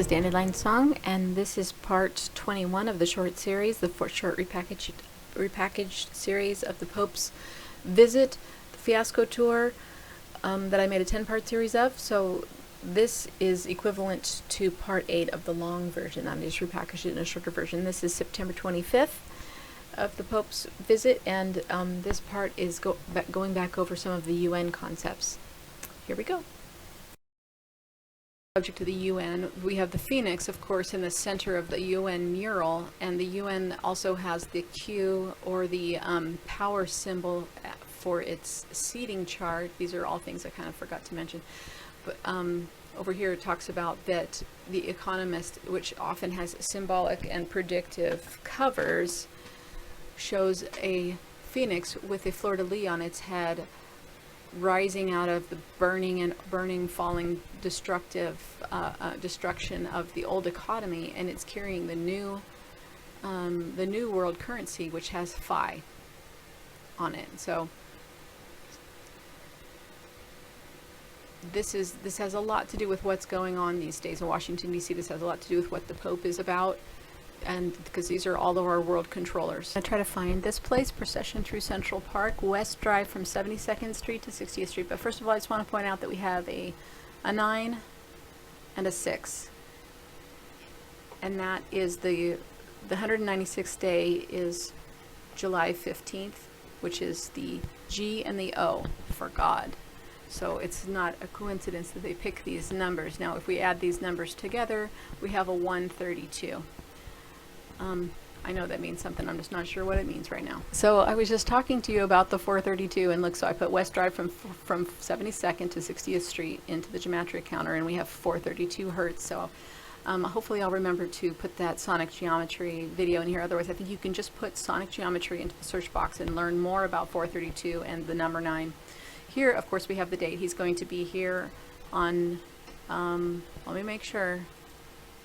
is Dandelion Song, and this is part 21 of the short series, the short repackaged series of the Pope's visit, the fiasco tour that I made a 10-part series of. So this is equivalent to part 8 of the long version. I'm just repackaged it in a shorter version. This is September 25th of the Pope's visit, and this part is going back over some of the UN concepts. Here we go. Subject to the UN, we have the phoenix, of course, in the center of the UN mural, and the UN also has the Q, or the power symbol, for its seating chart. These are all things I kind of forgot to mention, but over here it talks about that The Economist, which often has symbolic and predictive covers, shows a phoenix with a fleur-de-lis on its head, rising out of the falling destruction of the old economy, and it's carrying the new world currency, which has phi on it. So this has a lot to do with what's going on these days in Washington, D.C. This has a lot to do with what the Pope is about, and because these are all of our world controllers. I try to find this place, procession through Central Park, West Drive from 72nd Street to 60th Street. But first of all, I just want to point out that we have a 9 and a 6, and that is the 196th day is July 15th, which is the G and the O for God. So it's not a coincidence that they pick these numbers. Now, if we add these numbers together, we have a 132. I know that means something, I'm just not sure what it means right now. So I was just talking to you about the 432, and look, so I put West Drive from 72nd to 60th Street into the gematria counter, and we have 432 hertz. So hopefully I'll remember to put that sonic geometry video in here. Otherwise, I think you can just put sonic geometry into the search box and learn more about 432 and the number 9. Here, of course, we have the date. He's going to be here on, let me make sure.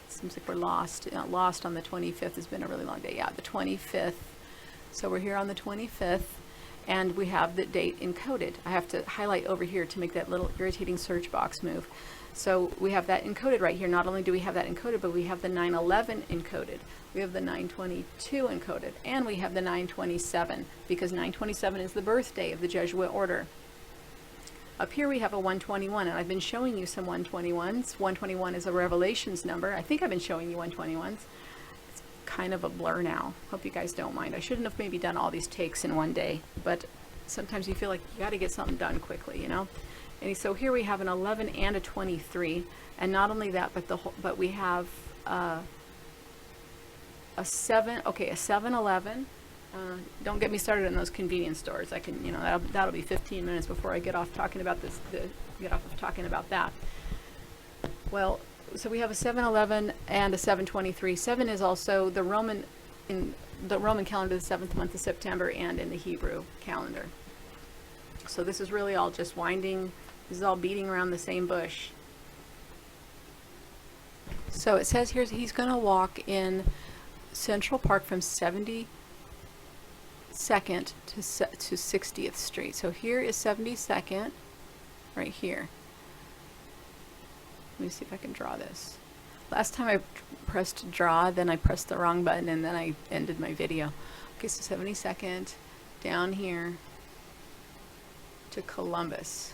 Seems like we're lost. Lost on the 25th. Has been a really long day. Yeah, the 25th. So we're here on the 25th, and we have the date encoded. I have to highlight over here to make that little irritating search box move. So we have that encoded right here. Not only do we have that encoded, but we have the 9/11 encoded. We have the 9/22 encoded, and we have the 9/27, because 9/27 is the birthday of the Jesuit order. Up here we have a 121, and I've been showing you some 121s. 121 is a Revelations number. I think I've been showing you 121s. It's kind of a blur now. Hope you guys don't mind. I shouldn't have maybe done all these takes in one day, but sometimes you feel like you got to get something done quickly, you know? And so here we have an 11 and a 23, and not only that, but we have a 7. Okay, a 7-11. Don't get me started on those convenience stores. I can, that'll be 15 minutes before I get off talking about this. Get off of talking about that. Well, so we have a 7-11 and a 7-23. 7 is also the Roman calendar, the 7th month of September, and in the Hebrew calendar. So this is really all just winding. This is all beating around the same bush. So it says here he's going to walk in Central Park from 72nd to 60th Street. So here is 72nd, right here. Let me see if I can draw this. Last time I pressed draw, then I pressed the wrong button, and then I ended my video. Okay, so 72nd down here to Columbus.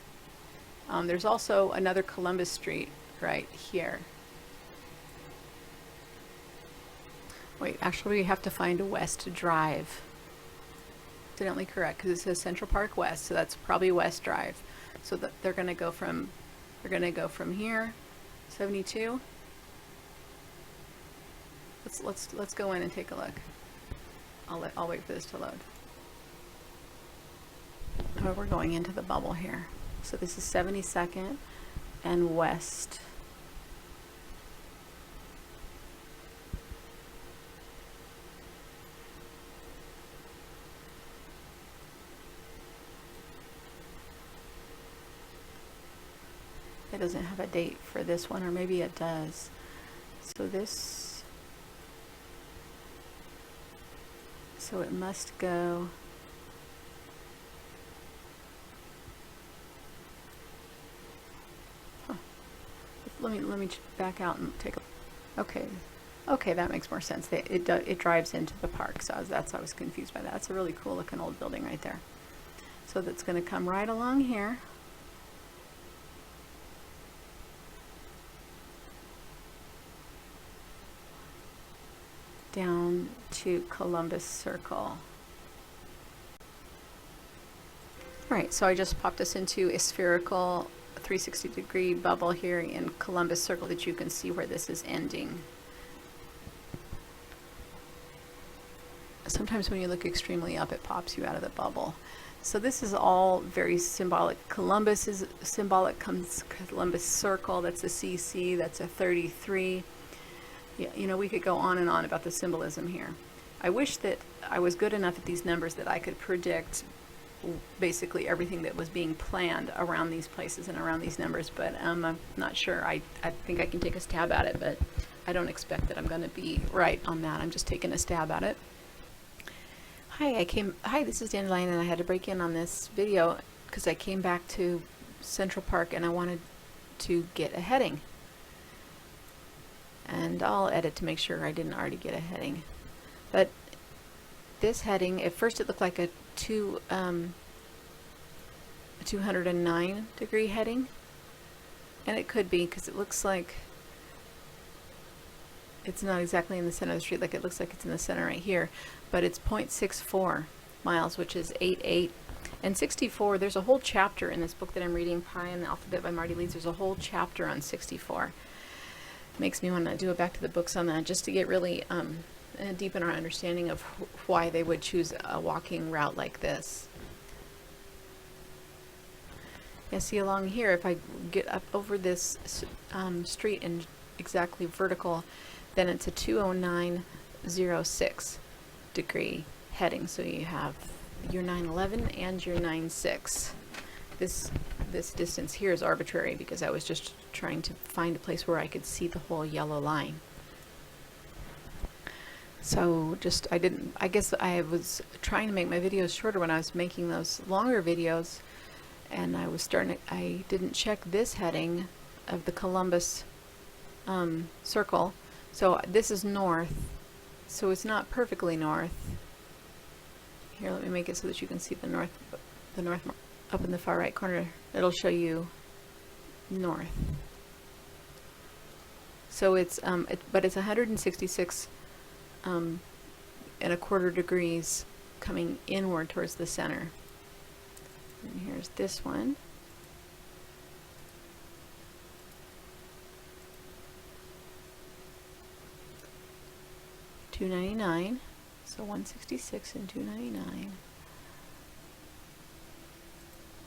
There's also another Columbus Street right here. Wait, actually we have to find a West Drive. Accidentally correct, because it says Central Park West, so that's probably West Drive. So that they're going to go from here, 72. Let's go in and take a look. I'll wait for this to load. Oh, we're going into the bubble here. So this is 72nd and West. It doesn't have a date for this one, or maybe it does. So it must go. Let me back out and take a Okay. Okay, that makes more sense. It drives into the park, so I was confused by that. That's a really cool looking old building right there. So that's going to come right along here. Down to Columbus Circle. Alright, so I just popped us into a spherical 360-degree bubble here in Columbus Circle that you can see where this is ending. Sometimes when you look extremely up, it pops you out of the bubble. So this is all very symbolic. Columbus is symbolic, Columbus Circle, that's a CC, that's a 33. Yeah, you know, we could go on and on about the symbolism here. I wish that I was good enough at these numbers that I could predict basically everything that was being planned around these places and around these numbers, but I'm not sure. I think I can take a stab at it, but I don't expect that I'm going to be right on that. I'm just taking a stab at it. Hi, this is Dandelion, and I had to break in on this video because I came back to Central Park and I wanted to get a heading. And I'll edit to make sure I didn't already get a heading. But this heading, at first it looked like a 209 degree heading, and it could be because it looks like it's not exactly in the center of the street. Like, it looks like it's in the center right here, but it's 0.64 miles, which is 88. And 64, there's a whole chapter in this book that I'm reading, Pi and the Alphabet by Marty Leeds. There's a whole chapter on 64. Makes me want to do a back to the books on that, just to get really deep in our understanding of why they would choose a walking route like this. Yeah, see along here, if I get up over this street and exactly vertical, then it's a 209.06 degree heading. So you have your 911 and your 96. This distance here is arbitrary because I was just trying to find a place where I could see the whole yellow line. So I guess I was trying to make my videos shorter when I was making those longer videos, and I didn't check this heading of the Columbus Circle. So this is north, so it's not perfectly north. Here, let me make it so that you can see the north up in the far right corner. It'll show you north. So it's but it's 166 and a quarter degrees coming inward towards the center. And here's this one. $2.99, so 166 and $2.99.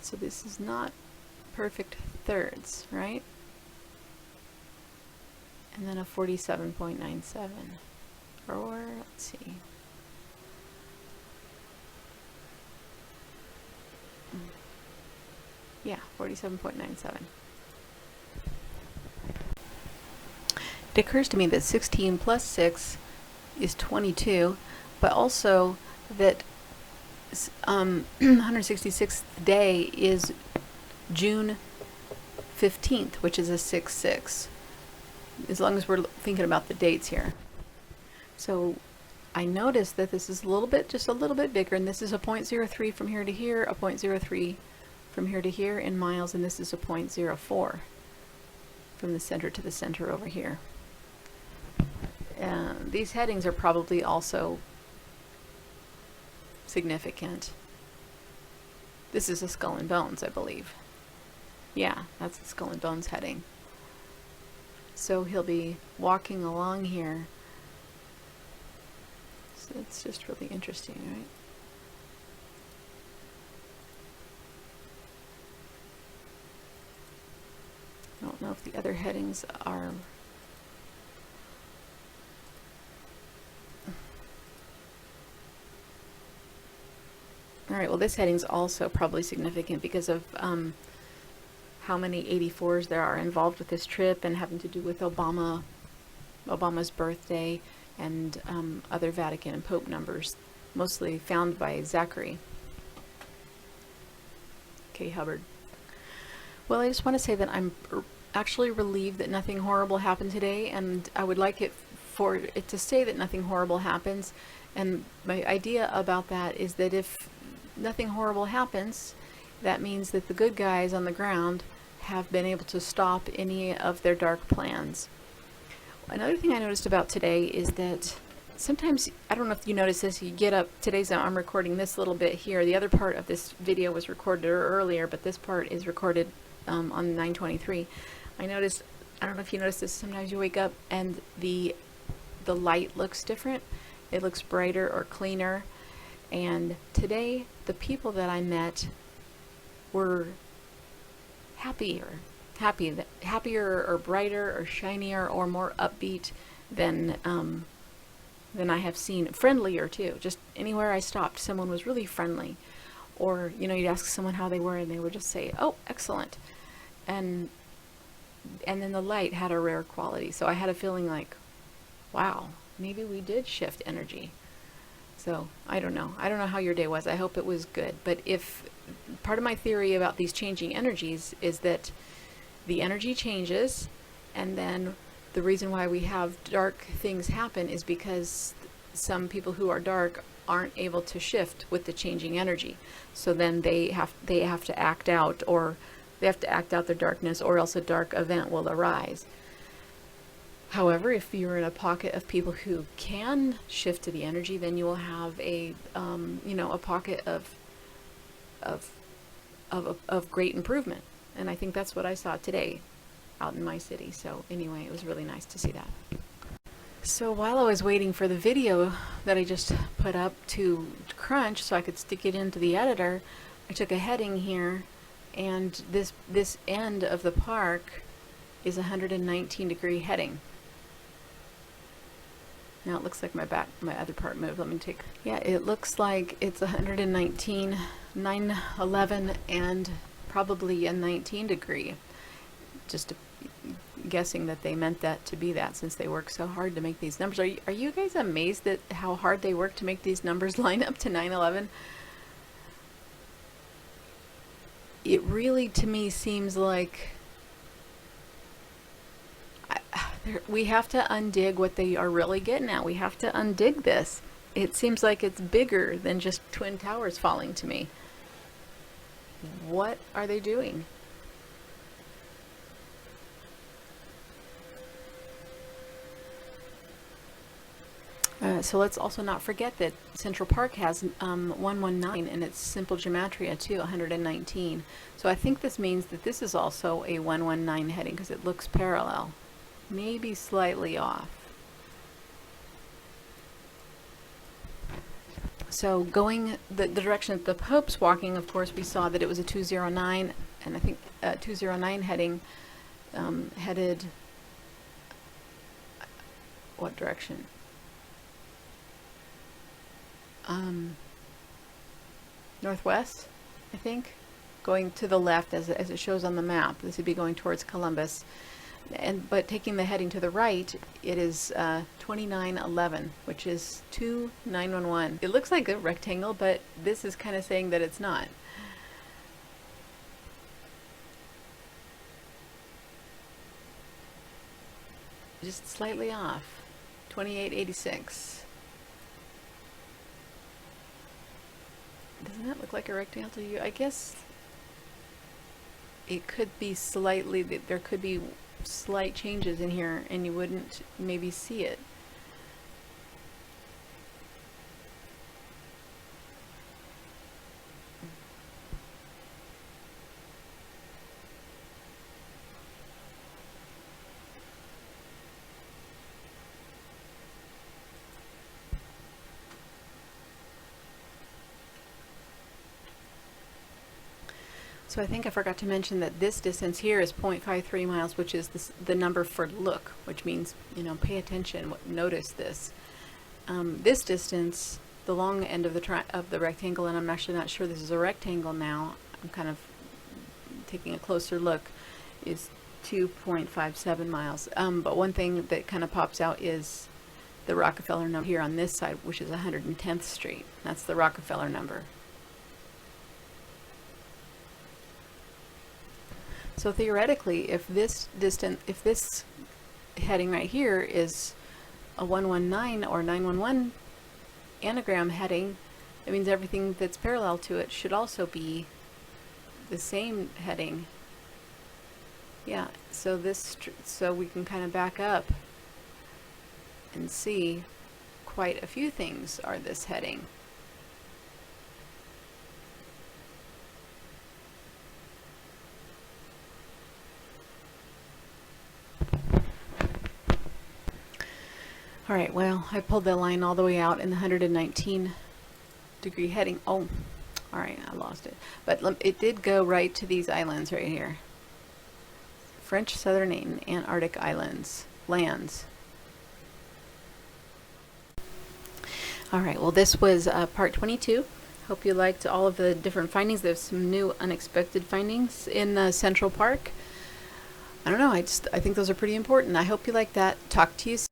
So this is not perfect thirds, right? And then a 47.97, or let's see. Yeah, 47.97. It occurs to me that 16 plus 6 is 22, but also that 166th day is June 15th, which is a 6-6, as long as we're thinking about the dates here. So I noticed that this is just a little bit bigger, and this is a 0.03 from here to here, a 0.03 from here to here in miles, and this is a 0.04 from the center to the center over here. These headings are probably also significant. This is a skull and bones, I believe. Yeah, that's the skull and bones heading. So he'll be walking along here. So it's just really interesting, right? I don't know if the other headings are... Alright, well, this heading's also probably significant because of how many 84s there are involved with this trip, and having to do with Obama's birthday, and other Vatican and Pope numbers, mostly found by Zachary K. Hubbard. Well, I just want to say that actually relieved that nothing horrible happened today, and I would like it for it to say that nothing horrible happens. And my idea about that is that if nothing horrible happens, that means that the good guys on the ground have been able to stop any of their dark plans. Another thing I noticed about today is that sometimes, I don't know if you notice this, you get up, I'm recording this little bit here. The other part of this video was recorded earlier, but this part is recorded on 9/23. I don't know if you notice this, sometimes you wake up and the light looks different. It looks brighter or cleaner. And today, the people that I met were happier or brighter or shinier or more upbeat than I have seen. Friendlier too. Just anywhere I stopped, someone was really friendly. Or, you know, you'd ask someone how they were and they would just say, "Oh, excellent." And then the light had a rare quality. So I had a feeling like, wow, maybe we did shift energy. So I don't know how your day was. I hope it was good. But if part of my theory about these changing energies is that the energy changes, and then the reason why we have dark things happen is because some people who are dark aren't able to shift with the changing energy. So then they have to act out, or they have to act out their darkness, or else a dark event will arise. However, if you're in a pocket of people who can shift to the energy, then you will have a pocket of great improvement. And I think that's what I saw today out in my city. So anyway, it was really nice to see that. So while I was waiting for the video that I just put up to crunch so I could stick it into the editor, I took a heading here, and this end of the park is 119-degree heading. Now it looks like my other part moved. Let me take, yeah, it looks like it's 119, 911, and probably a 19-degree. Just guessing that they meant that to be that, since they work so hard to make these numbers. Are you guys amazed at how hard they work to make these numbers line up to 911? It really, to me, seems like we have to undig what they are really getting at. We have to undig this. It seems like it's bigger than just Twin Towers falling to me. What are they doing? So let's also not forget that Central Park has 119 and it's simple gematria too, 119. So I think this means that this is also a 119 heading because it looks parallel. Maybe slightly off. So going the direction that the Pope's walking, of course, we saw that it was a 209, and I think 209 heading headed what direction? Northwest, I think, going to the left as it shows on the map. This would be going towards Columbus. But taking the heading to the right, it is 2911, which is 2911. It looks like a rectangle, but this is kind of saying that it's not. Just slightly off. 2886. Doesn't that look like a rectangle to you? I guess it could be slightly, there could be slight changes in here and you wouldn't maybe see it. So I think I forgot to mention that this distance here is 0.53 miles, which is the number for look, which means, you know, pay attention, notice this. This distance, the long end of the rectangle, and I'm actually not sure this is a rectangle now, I'm kind of taking a closer look, is 2.57 miles. But one thing that kind of pops out is the Rockefeller number here on this side, which is 110th Street. That's the Rockefeller number. So theoretically, if this heading right here is a 119 or 911 anagram heading, that means everything that's parallel to it should also be the same heading. Yeah, so so we can kind of back up and see quite a few things are this heading. All right, well, I pulled the line all the way out in the 119 degree heading. Oh, all right, I lost it. But it did go right to these islands right here. French, Southern, and Antarctic lands. All right, well, this was part 22. Hope you liked all of the different findings. There's some new unexpected findings in Central Park. I don't know, I think those are pretty important. I hope you like that. Talk to you soon.